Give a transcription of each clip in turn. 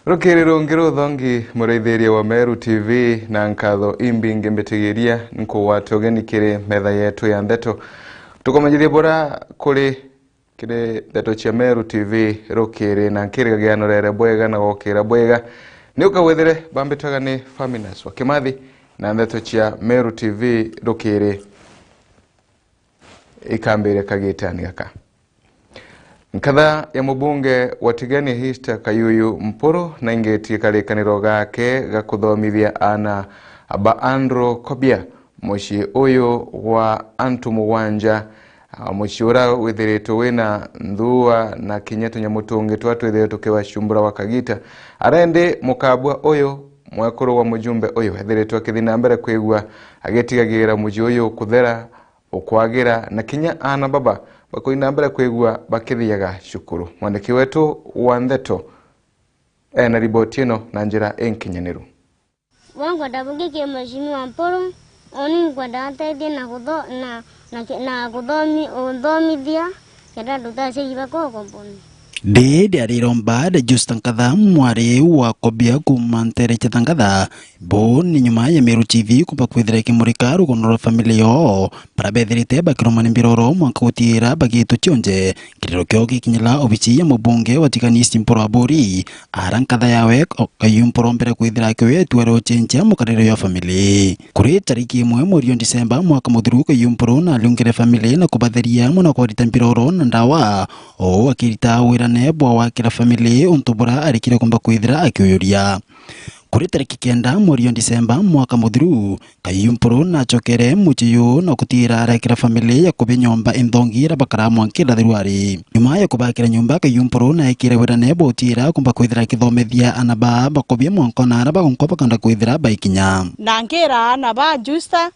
Rukiriro ngiro thongi mureithiria wa Meru TV na nkatho imbinge mbetigiria nko watogenikire metha yetu ya ndeto tukomanyirie bora kuri kire ndeto cia Meru TV rukiri na nkirigagiano rere bwega na gokira bwega ni ukawethere bambitaga ni Faminas wa Kimathi na ndeto cia Meru TV rukiri ikambire kagitani gaka. Nkatha ya mubunge watigania Hista Kayuyu Mpuru na ingeti karikaniro gake gakuthomithia ana aba Andro Kobia muci uyu wa antu muwanja muci ura withiritwo wina ndhua na kinyeto nyamutungi twatwithire tukiwacumbura wa Kagita arende mukabwa uyu mwekuru wa mujumbe uyu ethiritwo akithina mbere kwigua agetigagira muci uyu kuthera ukwagira na kinya ana baba bakoina mbere kwigua bakithiaga cukuru. Mwandiki wetu wa ndeto na riboti ino na njira enkinyaniru. Wangu dabugikie mheshimiwa Mpuru oni kwenda ateithie na kuthomithia kenda tutaciriba koko mboni. Dede ariromba de Justin Kadha mwari wa Kobia kumantere chetangada bo ni nyuma ya Meru TV kumpa kwithira kimurika rugonora family yo parabethirite bakiromani mbiroro mwaka utira bagitu tionje kiriro kyo gikinyila obici ya mubunge watikanisi Mpuru abori arankatha yawe Kayuyu Mpuru mbere kwithira kyo twero chenja mukariro ya family kuri tariki 1 mweri Disemba mwaka muthiru Kayuyu Mpuru na lungire family na kubatheria muna kwarita mbiroro na ndawa o akirita wira nebwa wa kila family untubura arikire kumba kwithira akiuyuria kuri tariki 9 mweri Disemba mwaka muthiru Kayuyu Mpuru na chokere muchiyu na kutira arakira family ya kubi nyomba indongira bakara mwankira thirwari nyuma ya kubakira nyumba Kayuyu Mpuru na ikire wira nebwa utira kumba kwithira kithomethia anaba bakobia mwankona araba gonkoba kanda kwithira baikinya na nkira anaba justa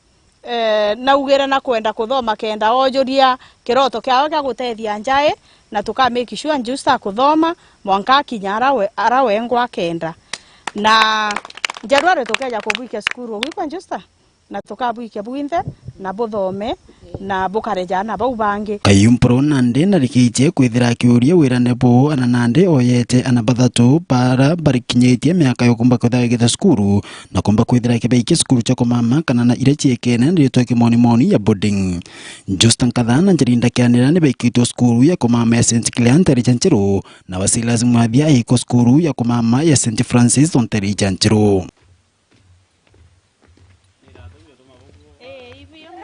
na ugera na kwenda kuthoma kenda ojuria kiroto kiao gya gutethia njae na tuka make sure justa kuthoma mwanka kinyara arawengwa kenda na njarware tukeja kubuikia skuru gikwa justa na tukabuikia buinthe na buthome na bukareja na baubange. Kayuyu Mpuru nande na rikije kwithira kiuria wira nebo ananande oyete anabathatu para barikinyetie miaka yo kumba kwithira skuru na kumba kwithira kibaiki skuru cha kumama kana na ire chiekene ndirito kimoni ya Justin Kadha na njirinda kianira ni baikito skuru ya kumama ya St. Cleanteri Chanchiru na wasilazi mwathia iko skuru ya kumama ya St. Francis Onteri Chanchiru.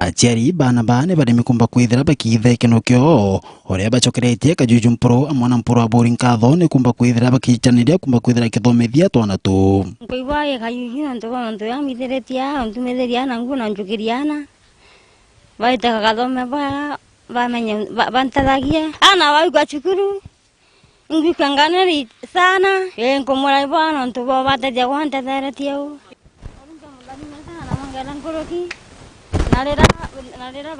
Aciari bana bari mikumba kwithira bakithe kinokyo oria bachokeretie Kayuyu Mpuru amwana Mpuru abori nkatho ni kumba kwithira bakichanire kumba kwithira kithomethia twana tu kuigwa ye Kayuyu nto ya mitheretia ntumetheria na nguna njukiriana baita kathome bamenye bantalagie ana waigwa cukuru ngwikanganeri sana nkumura bwana nto bateja kwante theretia u na mangala nkoroki Nalera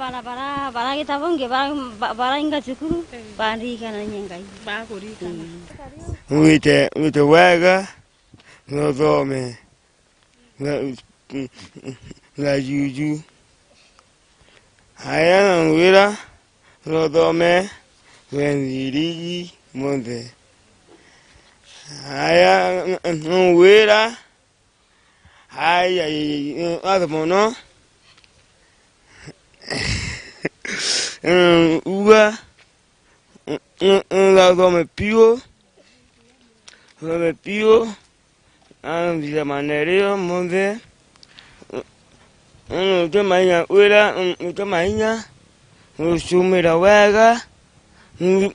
bara kitabonge bara inga chukuru barika na nyengai bakurika wite wega no thome la juju haya na wira no thome wenzirigi monde haya no wira haya adomono uga la dome pio visa manerio monde te maña uera te maña sumera wega mi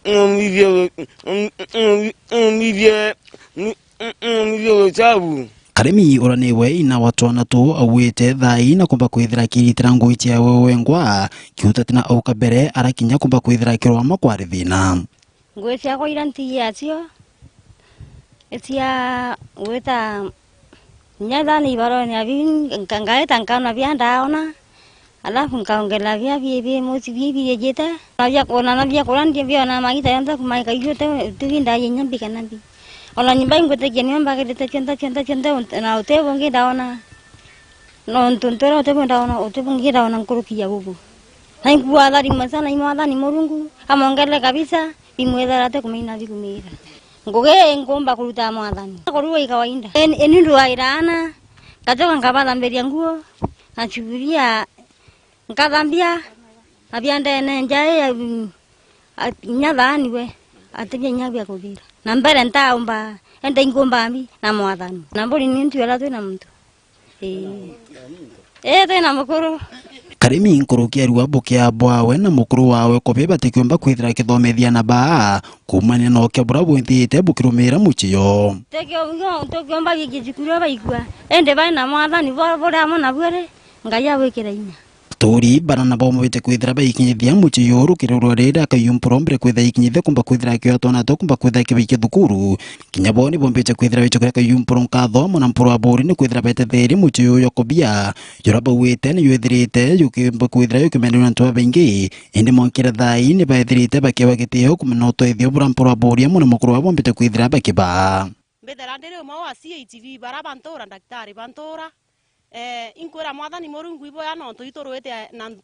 chabu Karimi uraniwe ina watwana tu awite thai na kumba kwithira kiritira ngui cia wengwa kiutatina auka bere arakinya kumba kwithira kirwama kwari thina ngui cia kwa iranti yacio etia wita nyada ni baroni abi nkangaeta nkana bianda ona alafu nkaongela bia mosi bia jeta na bia kurandi bia na magita yanda kumaika yote tuvinda yenyambi kanambi Ola nyumba ngote kenya nyumba kete chenta na utebo ngidaona no ntuntero utebo ndaona utebo ngidaona nkurukia gugu haikuwa dhari masana imwadha ni murungu amongele kabisa imwedha rate kumeina vikumira Ngoge ngomba kuruta mwathani. Kuruwa kawaida. Eni ndo airana. Katoka ngabala mbele yangu. Nachukulia ngabambia. Abianda nenjaye nyathani we. Atenge nyabia kubira. Na mbele ntaomba. Enda ingomba ambi na mwathani. Na mboli ni mtu yala tu na mtu. Tena mukuru. Karimi nkurukia ruabo kia bwawe na mukuru wawe kobe batikiomba kwithira kithomethia na baa kumania no kia bravo ntite bukirumira muchiyo. Tokiomba gikijukuru baigwa. Ende bana mwathani bora mona bwere. Ngaya wekera inya. Tori barana bomo bete kwithira baikinyithia muchiyo rukirurwa rira kayumprombre kwithira ikinyithia kumba kwithira kiotona to kumba kwithira kibike thukuru. Kinyaboni bombete kwithira bichokera kayumpron kathomo na mpuro abori ni kwithira bete theri muchiyo yokobia. Yoraba wete ni yethirite yukimba kwithira yukimenera ntu abaingi. Indi monkira thai ni baethirite bakiwa gitio kumenoto ethio bura mpuro abori amuna mukuru abo bombete kwithira bakiba. Mbethera ndere mo wa CTV bara bantora daktari bantora. Inkwera mwathani Murungu ibo ya no tuitorwete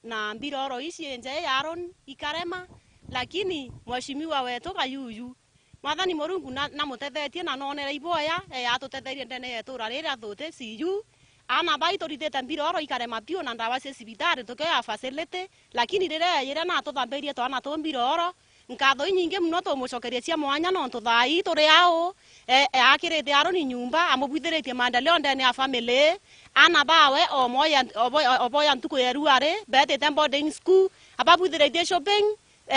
na mbiroro ici nje ya Aaron ikarema, lakini mheshimiwa wetu Kayuyu mwathani Murungu na mutethetie na nonera ibo ya atutetherie ndene yetu rarira thote siyu ana baito ritete mbiroro ikarema pio na ndawa cia cibitari tukea facility, lakini rire yire na tuthambirie twana tu mbiroro nkatho nyingi muno tumucokeria cia mwanya no tuthai turi ao akirite Aaron nyumba amubwithiritie maendeleo ndene ya family ana bawe omoya ntuko yeruare betete boarding school ababwithiritie shopping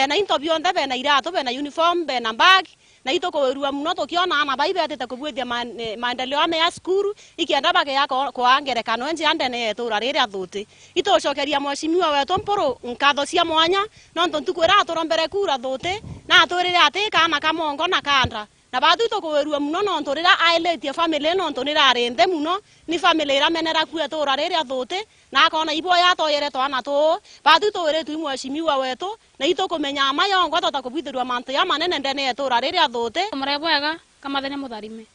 na interview ndebe na irato be na uniform be na bag na itoko werua muno tukiona ana bai betete kubwithia maendeleo ya school ikienda bage yako kwa ngerekano nje andene yetu rarire athuti itocokeria mheshimiwa wetu mpuru nkatho cia mwanya no ntuko era turombere kura thuti na aturire atika na kamongo na kanda na batu to kuwerua muno no nturira ailetie family no nturira rende muno ni family ira menera kwetu rarire athuti na akona ibo ya toyere twana tu batu to were tu mheshimiwa wetu na itokumenya mayongo tutakubwithirwa mantu ya manene ndene yetu rarire athuti murebwega kama thene mutharime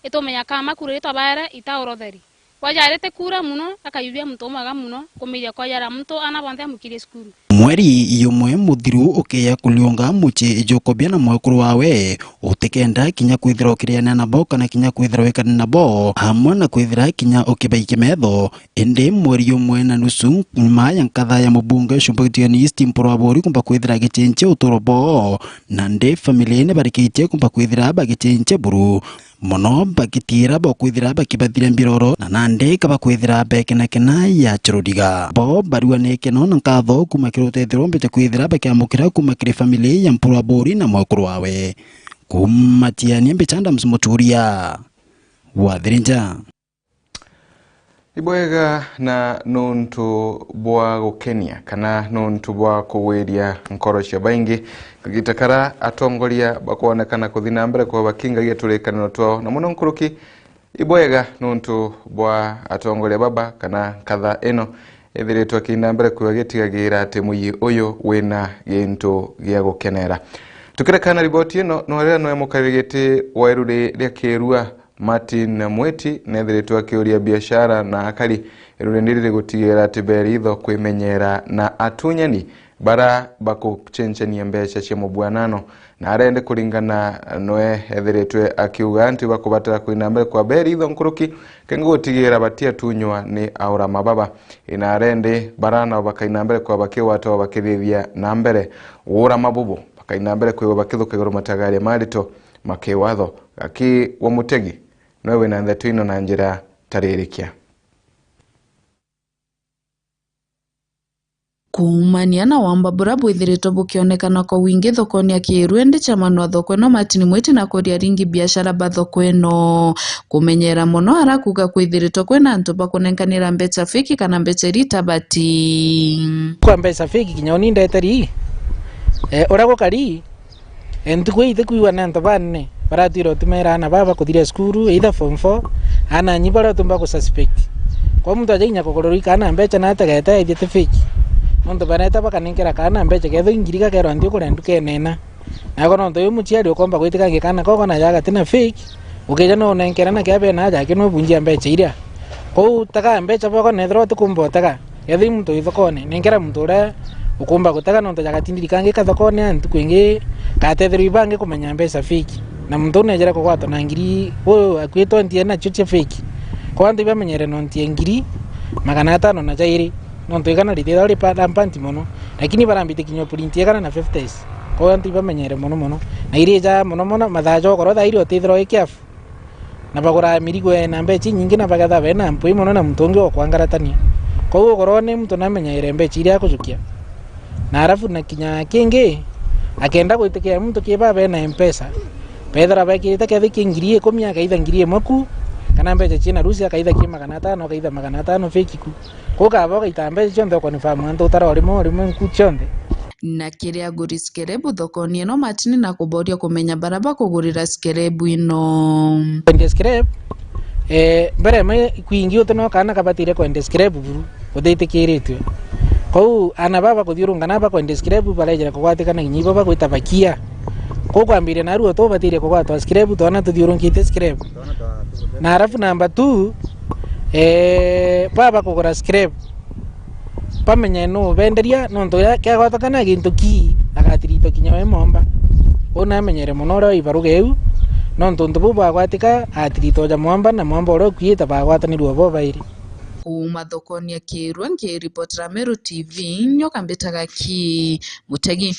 itumenya kama kurita bare itaorotheri kwajarete kura muno akayubia mtu mwaga muno kumiria kwajara mtu anabonde amukire skuru mweri yomwe muthiru ukiya kuliunga muchi ijokobia na mwekuru wawe utikenda kinya kwithira ukiriana nabo kana kinya kwithira wekana nabo hamwe na kwithira kinya ukibaike metho indi mweri yomwe na nusu nyuma ya nkatha ya mubunge Shumbatiani East mpuro abori kumba kwithira gichenche utorobo na ndi family ne barikitie kumba kwithira bagichenche buru mono bagitira bo kwithira bakibathira mbiroro na nande kaba kwithira bekena kena ya chirodiga bo barua neke no nkatho kuma kirotethiro mbete kwithira bakiamukira kuma kire family ya mpuro abori na mwekuru wawe kumatiania mbechanda msimoturia wathirinja ibwega na nuntu bwa gukenia kana nuntu bwa kuwiria nkoro cia baingi kagitakara atongoria bakuonekana kuthina mbere kwa bakingagia tulikaniro twao na muno nkuruki ibwega nuntu bwa atongoria baba kana katha eno ethiritwe kinda mbere kwa gitigagira ati muyi uyu wina gintu gia gukenera tukirekana riboti ino no rira no emukarigiti wairuri ria kirua Martin Mweti nethiritwe akiuria biashara na akari irurendire gutigira ati beritho kwimenyera na atunyani bara bakuchenchenia mbeca cia mubwanano na arende kuringana noe ethiritwe akiuga anti bakubatara kuina mbere kwa beritho nkuruki kengo gutigira batia tunywa ni aura mababa ina arende barana bakaina mbere kwa bakiwato bakithithia na mbere ura mabubu bakaina mbere kwa bakithuka iguru matagari marito makiwatho aki wa mutegi nowe na ndetu ino na njira taririkia kuumania na wambabura bwithiritwe bukionekana kwa wingi thokoni ya Kiiru ndi chamano wa thoko ino Martin Mweti na kuria ringi biashara ba thoko ino kumenyera muno arakuga kwithiritwe kwena antu bakunenkanira mbeca fiki kana mbeca ritabati kwa mbeca fiki kinyoni ndeteri ora gukari entuko ithikuiwa na antu banne baratiro tumera na baba kuthira skuru either form 4 ana nyibara tumba ku suspect kwa mtu ajinya kokorori kana mbeca na atageta ithite fiki muntu baneta bakanenkera kana mbeca ketho ingirika kero ndio kurenduke nena na kono nto muchiari ukomba kwitika ngikana koko na yaga tena fake ukeja no nenkera na kebe na aja kino bunjia mbeca iria ko taka mbeca bako nethro tukumbo taka yethi muntu ithokone nenkera muntu ura ukumba kutaka no ntaja katindiri kange kathokone antu kwingi katethero ibange kumenya mbeca fake na muntu nejera kugwatwo na ngiri akwitwo ntie na chuche fake kwa antu bamenyere no ntie ngiri 500 na jairi no ntu igana rithira uri pa mpanti mono lakini barambite kinyo print igana na 50s kwa antu bamenyere mono na irija mono mathajo korotha iri otithiro ikiafu na bagura mirigo na mbechi nyingi na bagatha bena mpui mono na mtungi okwangaratania kwa hiyo korone mtu namenyere mbechi iri akujukia na arafu na kinya kingi akenda gwitikia mtu kiba bena M-Pesa pedra bakirite kathiki ngiri 10 akaitha ngiri moku kana mbecha china rusi akaitha ki 500 akaitha 500 fake ku koka boga itambe chonde ko ni famu ndo tara orimo nku chonde na kiria nguri skerebu thokoni ino matini na kuboria kumenya baraba kugurira skerebu ino kwende skerebu mbere me kuingi utono kana kabatire kwende skerebu buru uthitikiritwe kou ana baba kuthiurungana ba kwende skerebu barejera kugwatikana nyibo ba gwitabakia kwambire na ruo to batire kugwatwa skerebu tona tuthiurungite skerebu na arafu namba 2 baba kugura skerebu pamenya no venderia no ndo ya kya gwatakana gintu ki agatirito kinyawe momba ona menyere monoro ibarugeu no ndo bu bagwatika atirito ja momba na momba ro kwieta bagwatani ruo bo bairi kuma thokoni ya Kirwa ngiripotera Meru TV nyoka mbetaga ki Mutegi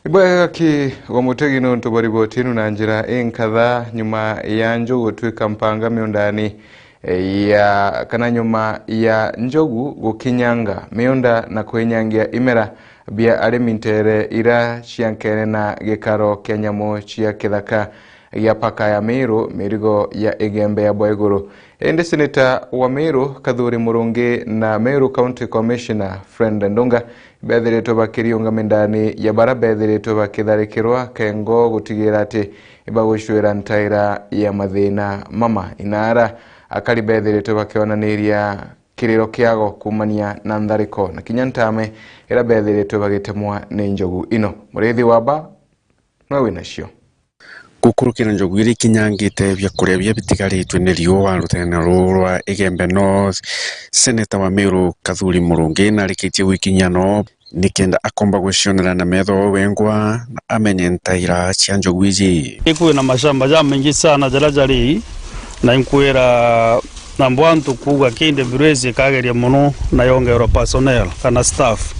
Ibwega ki wa Mutegi no ntubaribotinu na njira enkatha nyuma ya njogu twika mpanga miondani ya kana nyuma ya njogu gukinyanga mionda na kwenyangia imera bia arimintere ira chiankene na gikaro kenyamo chia kithaka ya paka ya Meru mirigo ya Igembe ya Bwaiguru. Ende Senator wa Meru Kadhuri Murungi na Meru County Commissioner Friend Ndunga bethiritwe bakiriunga mindani ya bara bethiritwe bakitharikirwa kengo gutigira ati ibagushwira ntaira ya mathina mama inara akari bethiritwe bakionaniria kiriro kiago kumania na nthariko na kinyantame ira bethiritwe bagitemwa ni njogu ino murithi waba no winacio gukurukira njogu iri kinyangite bya kuria bya bitigaritwe ni riwa rutena rwa Igembe North. Senator wa Meru Kadhuri Murungi na rikitie wikinyano nikenda akomba gwecionera na metho wengwa na amenye ntaira cia njogu iji ikuwe na mashamba ja mengi sana jarajari na inkwira na mbwantu kuga kinde birezi kageria muno na yongera personnel kana staff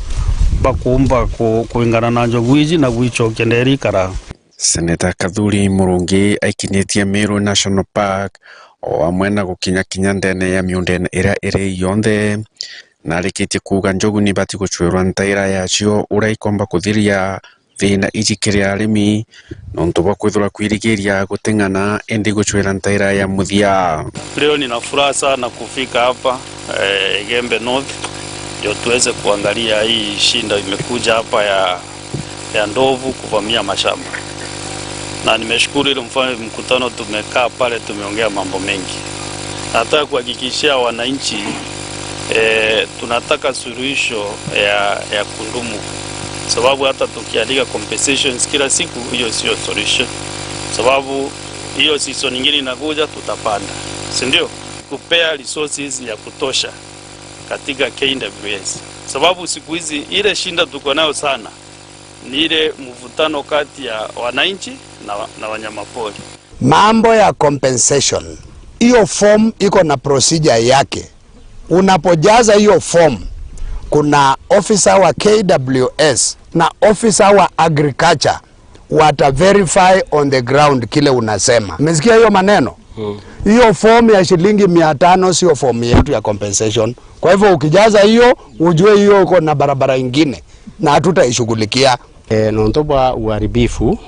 bakumba kuingana na njogu iji na gwichokia nderi kara. Senator Kadhuri Murungi aikinetie Meru National Park o amwe na gukinya ndene ya miundene ira iri yonthe na rikitie kuga njogu ni bati guchwerwa ntaira yacio uraikomba kuthiria thina ijikiria arimi nontu bakwithura kwirigiria guteng'ana endi guchwera ntaira ya muthia. Leo nina furaha sana kufika hapa Igembe North ndio tuweze kuangalia hii shinda imekuja hapa ya ndovu kuvamia mashamba. Na nimeshukuru ile mkutano tumekaa pale tumeongea mambo mengi. Nataka kuhakikishia wananchi tunataka suluhisho ya kundumu. Sababu hata tukiandika compensations kila siku hiyo sio solution. Sababu hiyo season nyingine inakuja tutapanda. Si ndio? Kupea resources ya kutosha katika KWS. Sababu siku hizi ile shinda tuko nayo sana ni ile mvutano kati ya wananchi na wanyamapori. Mambo ya compensation, hiyo form iko na procedure yake. Unapojaza hiyo form, kuna officer wa KWS na officer wa agriculture wata verify on the ground kile unasema. Umesikia hiyo maneno? Hiyo form ya shilingi 500 sio form yetu ya compensation. Kwa hivyo ukijaza hiyo, ujue hiyo iko na barabara ingine na hatutaishughulikia. Nontoba uharibifu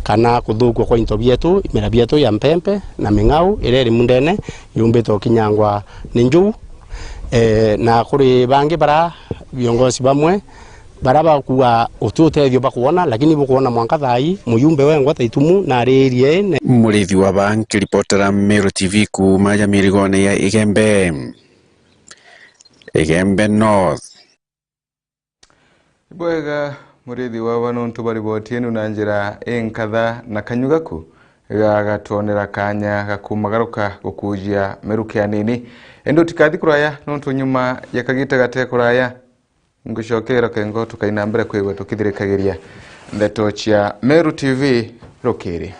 kana kuthugwa kwa into bietu imera bietu ya mpempe na ming'au ireri mundene yumbito kinyangwa ni njugu na kuri bangi bara viongozi bamwe baraba kuwa ututethio bakuona lakini bukuona mwanka thai muyumbe wengwa taitumu na ririe murithi wa banki reportera Meru TV kuma ya mirigone ya Igembe North. Ibwega murithi wa bano ntubaribotinu na njira enkatha na kanyugaku gatonera kanya gakumagaruka gukujia Meru kianini endo tikathi kuraya nontu nyuma yakagita gate kuraya ngushokera kengo tukaina mbere kwegwe tukithirikagiria ndeto cia Meru TV rokeri.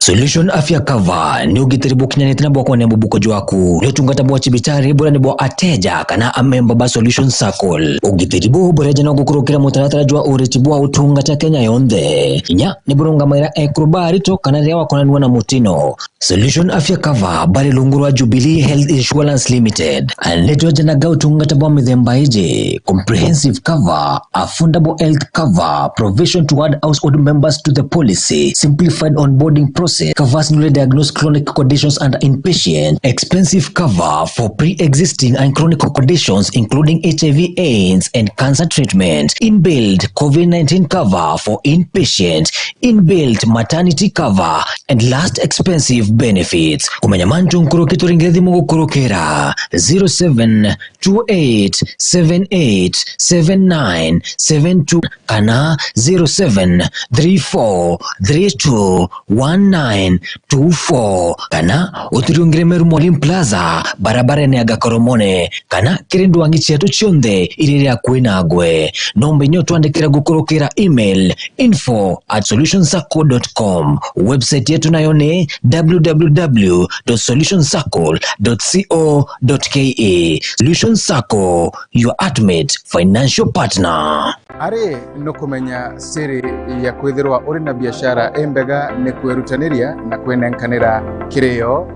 Solution Afya Cover ni ugitiri bukinyanite na bwako nembo buko jwaku ni utungata bwa chibitari bora ni bwa ateja kana amemba ba Solution Circle ugitiri bu boreja no gukurukira mutaratara jwa ureti bwa utungata Kenya yonde inya ni burunga maira ekrobari to kana rewa konanwa na mutino. Solution Afya Cover bari lungurwa Jubilee Health Insurance Limited aletwa jana ga utungata bwa mithemba ije comprehensive cover, affordable health cover, provision to add household members to the policy, simplified onboarding process, covers newly diagnosed chronic conditions and inpatient, expensive cover for pre-existing and chronic conditions including HIV/AIDS and cancer treatment, inbuilt COVID-19 cover for inpatient, inbuilt maternity cover, and last expensive benefits. Kumanyamantu nkurokito ringezi mungu kurokera 0728787972 kana 0734321924 kana uturiungire Meru Mwalimu Plaza barabara ya Gakoromone kana kirindu wangi chetu chionde iriria kuinagwe nombe nyoto andikira gukurokera email info@solutionsacco.com. Website yetu nayo ni www.solutionsacco.co.ke. Solution Sacco, your ultimate financial partner. Ari no kumenya siri ya kwithirwa uri na biashara embega ni kwerutaniria na kwenenkanira kireo.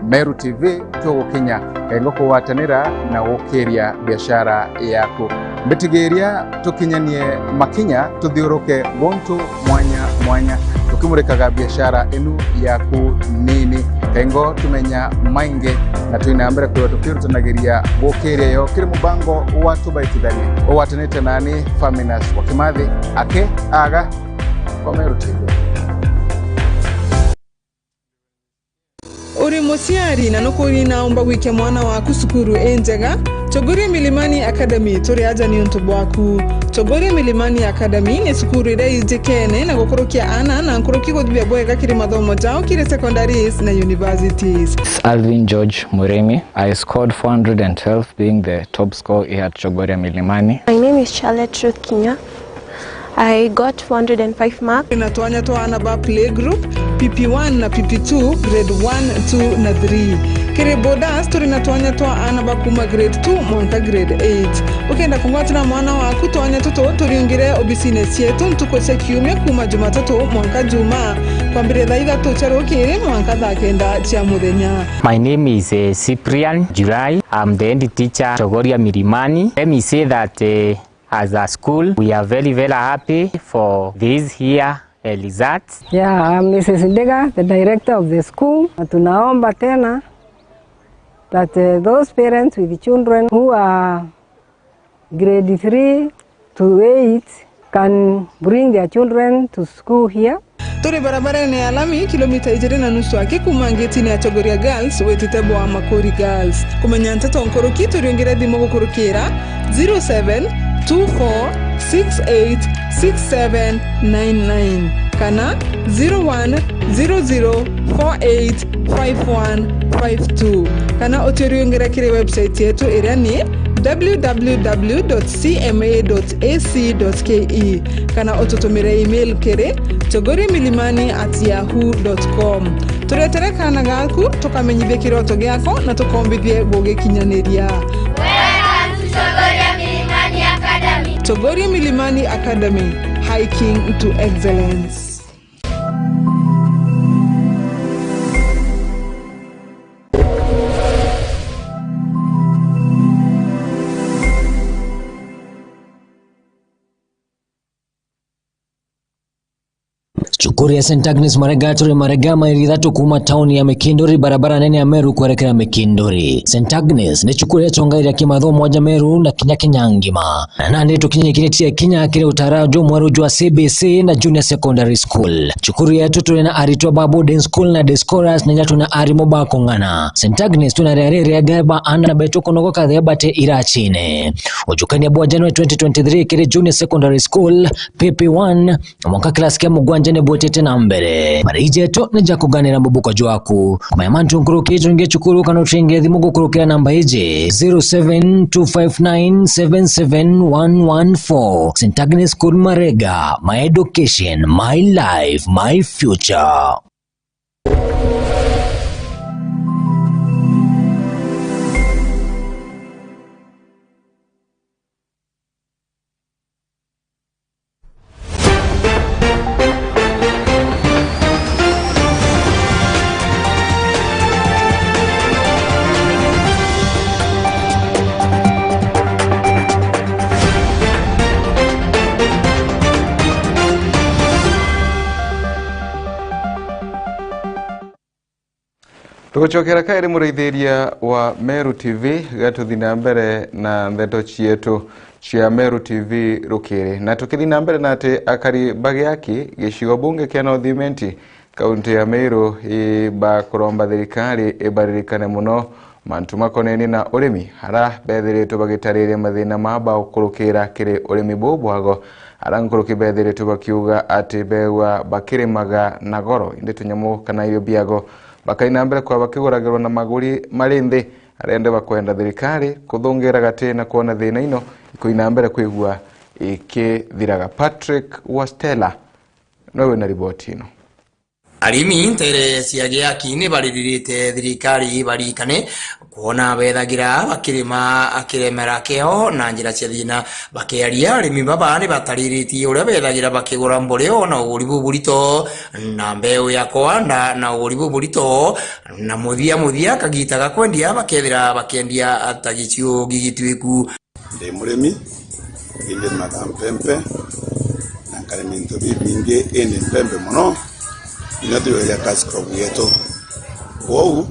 Meru TV tugo Kenya engo kuwatanira na gukiria biashara yaku mbitigiria tukinyanie makinya tuthiuruke gontu mwanya tukimurikaga biashara enu yaku nini engo tumenya mainge na tuinambere kwa tukirutanagiria gukiria yo kiri mubango watu baitidani owatanite nani Faminas wakimathi ake aga kwa Meru TV. Uri musiari na nukuri naomba wike mwana waku sukuru enjega Chogoria Milimani Academy turi aja ni untu bwaku. Chogoria Milimani Academy ni sukuru ira ijekene na gukorokia ana na nkoroki godbia bwega kiri mathomo jao kiri secondaries na universities. Alvin George Muremi. I scored 412 being the top scorer here at Chogoria Milimani. My name is Charlotte Ruth Kinya. I got 405 marks. Inatuanya to anaba play group PP1 na PP2 grade 1, 2 na 3. Kiri bodas turi natuanya to anaba kuma grade 2 mwanka grade 8. Ukenda kungwatira mwana waku tuanya toto turiungire obisines yetu ntukose kiumia kuma Jumatatu mwanka Juma kwambire thaitha tucharo kiri mwanka thakenda cia muthenya. My name is Cyprian July. I'm the head teacher Chogoria Milimani. Let me say that as a school, we are very, very happy for this here results. Yeah, I'm Mrs. Ndega, the director of the school. Tunaomba tena that those parents with children who are grade 3 to 8 can bring their children to school here. Turi barabara ni alami kilomita 2.5 aki kumangeti ni Chogoria Girls wetitebo wa Makori Girls. Kumenya ntato nkoroki turiongera dimo gukurukira 0724686799 kana 0100485152 kana oturiongera kire website yetu ira ni www.cma.ac.ke kana otutumire email kere chogorimilimani@yahoo.com. Turetere kana gaku tukamenyithie kiroto giako na tukombithie gugikinyaniria. Welcome to Chogoria Milimani Academy. Chogoria Milimani Academy, hiking to excellence. cukuru ya St Agnes Marega turi Marega maili 3 kuma tauni ya Mikindori barabara nene ya Meru kuelekea Mikindori. St Agnes ni cukuru ya chongairi ya kimatho moja Meru na kinya kinyangima na nandi tukinyikiretie kinya kile utarajo mwaru jwa CBC na Junior Secondary School. Cukuru yetu tuli na aritwa boarding school na Discoras na nyatu na arimo bakongana. St Agnes tunarere gaba ana na betu konogoka thebate irachine. Ujukani ya bwa January 2023 kile Junior Secondary School PP1 mwaka klasi kia mugwanjane bwetete na mbere. Marije to nija kuganira mbubuko jwaku. Kumayamantu nkuruki tunge chukuru kano chinge dhimugu kurukira namba ije 0725977114. St Agnes School Marega. My education, my life, my future. Tukuchokera kairi muraithiria wa Meru TV gatuthi na mbere na ndeto chietu chia Meru TV rukiri na tukithi na mbere nate akari bagiaki gishigo bunge kia Northimenti kaunti ya Meru iba kuromba thirikari ibaririkane muno mantu makoneni na urimi hara bethiritwo bagitariria mathina maba ukurukira kiri urimi bubwago ara nkuruki bethiritwo bakiuga ati bewa bakirimaga na goro indi tunyamu kana iyo biago bakaina mbere kwa bakiguragirwa na maguri marindi arende bakwenda thirikari kuthungira gati na kuona thina ino ikuina mbere kwigua ikithiraga. Patrick Wastela nowe na riboti ino. Arimi ntere ciagiaki ni bariririte thirikari barikane kuona bethagira bakirima akiremera keo na njira cia thina bakiaria arimi baba ni bataririti uria bethagira bakigura mboreo na uguri buburito na mbeu ya kwanda na uguri buburito na muthia kagita kwendia bakethira bakendia atagicio gigitwiku ndi murimi inde makampempe na kaliminto bibinge ende mpempe muno inathiwe ya cash crop yetu wou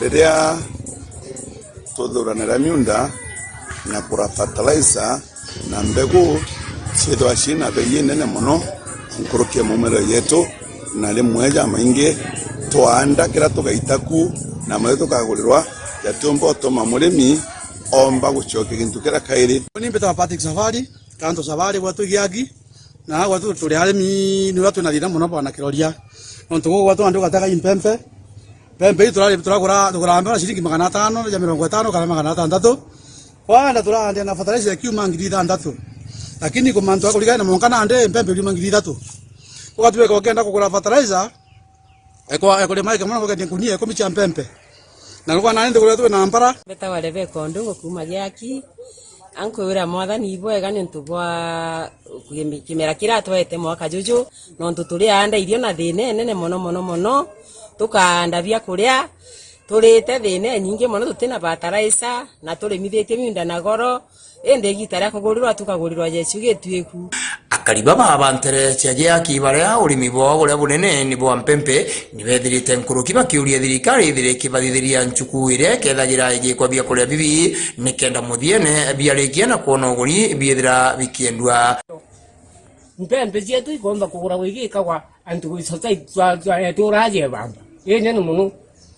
riria tuthuranira miunda na kura fertilizer na mbegu ciithwa cina bei nene muno nkurukia mumero yetu na rimwe maingi twanda kira tugaitaku na mwe tukagurirwa yatumbo toma murimi omba gucokia gintu kira kairi ni mbeta Patrick Safari kanto Safari watu giagi na watu tuli arimi ni watu na thina muno bana kiroria nontu watu andu gataka impempe pempe turagura mbara shilingi 500 ya 50 kana 600 wanda turande na fertilizer kiuma ngiri 600 lakini kwa mantu akulika na monkana ande pempe kiuma ngiri 3 kwa tuwe kwa kenda kugura fertilizer eko le maika mwana kwa kunia kwa micha pempe na lugwa naende kule tuwe na mbara beta wale be kondo kuma gyaki anko wira motha ni bwega ni ntubwa kimera kira twete mwaka juju no ntuturi anda irio na thine nene mono tukanda bia kuria turite thine nyingi mono tutina bataraisa na turimithite miunda na goro ende gitara kugurirwa tukagurirwa Yesu gitwiku akariba baba ntere ciagiaki baria urimi bwa uria bunene ni bwa mpempe ni bethirite nkuruki bakiuria thirikari thiriki bathithiria nchuku ire kethagira igikwa bia kuria bibi nikenda muthiene biarikia na kuona uguri biethira bikiendwa mpempe cietu ikomba kugura wigika kwa antu society turaje bamba yene no muno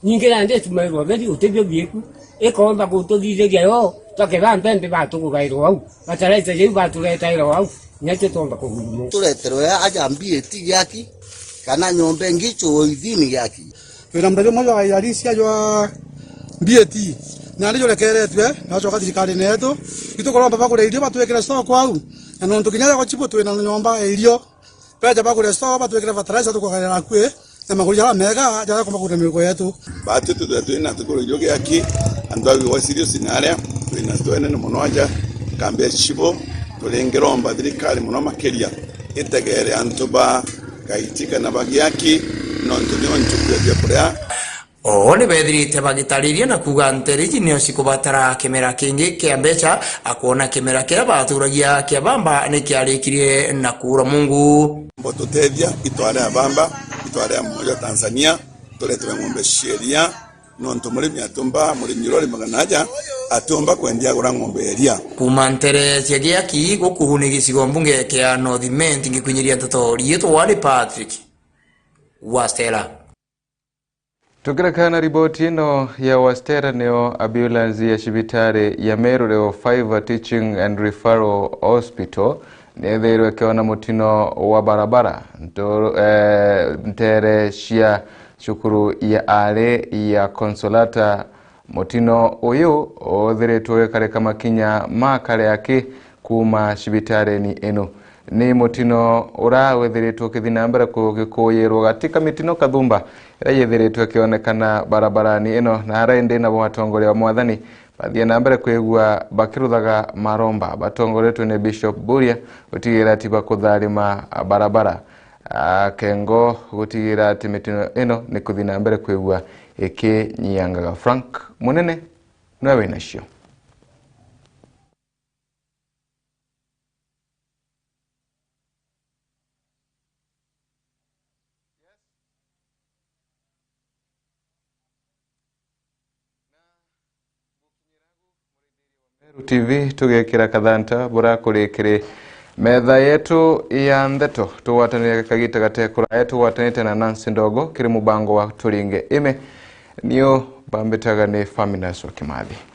nyingi nande tumerwa bedi utebyo bieku ikomba kututhithiria yo twakeba mpempe batugugairwo au bataraiza je batuletairwo au nyache tomba kugumu tuleterwe aja mbieti gyaki kana nyombe ngicho ithini gyaki twina mrege moja wa yarisia jwa mbieti na ndijo lekeretwe na choka thirikari netu itukoromba bakure irio batwekera stoko au na nontu kinyaga kwa chipo twina nyomba irio peja bakure stoko batwekera fertilizer tukogarera kwe na maguri jara mega jara komba kure miko yetu batu twina tukoro irio gyaki andwa wa serious scenario twina twene no monoja kambia chipo tulengeromba thirikari muno makeria itegere antuba kaitika na bagiaki nontu nyo nchukuya bya kuria o ni bethirite bagitariria na kuga nteriji nio cikubatara kimera kingi kia mbeca akuona kimera kia baturagia kia bamba ni kiarikirie na kura Mungu mbotutethia itware abamba itware mmoja Tanzania tulete ng'ombe sheria nonto murimi atumba murimi rori maganaja atumba kwendia gura ng'ombe eria kuma ntere ciagiaki gukuhuni gicigo mbunge kia North Ment ngikwinyiria ntotori yetu wali Patrick Wastela. Tukirekana riboti ino ya Wastera neo ambulance ya cibitari ya Meru leo 5 Teaching and Referral Hospital netherwe kiona mutino wa barabara ntere cia cukuru ya ale ya Consolata mutino uyu othiritwe kareka makinya makare yake kuma cibitari ni eno ni mutino urawethiritwe kithina mbere kugikuyirwo gatika mitino kathumba yethiritwe kionekana barabarani ino na arende na batongoria wa mwathani bathie na mbere kwigua bakiruthaga maromba batongoretwe ni Bishop Buria gutigira ati bakutharima barabara kengo gutigira ati mitino ino ni kuthina mbere kwigua ikinyiangaga. Frank Munene nawe nacio. Meru TV tugekira kathanta bura kurikire metha yetu ya ndeto tuwatanire kagita gatekura yetu watanite na Nancy Ndogo kiri mubango wa turinge ime niyo bambetaga ni Faminas wa Kimathi.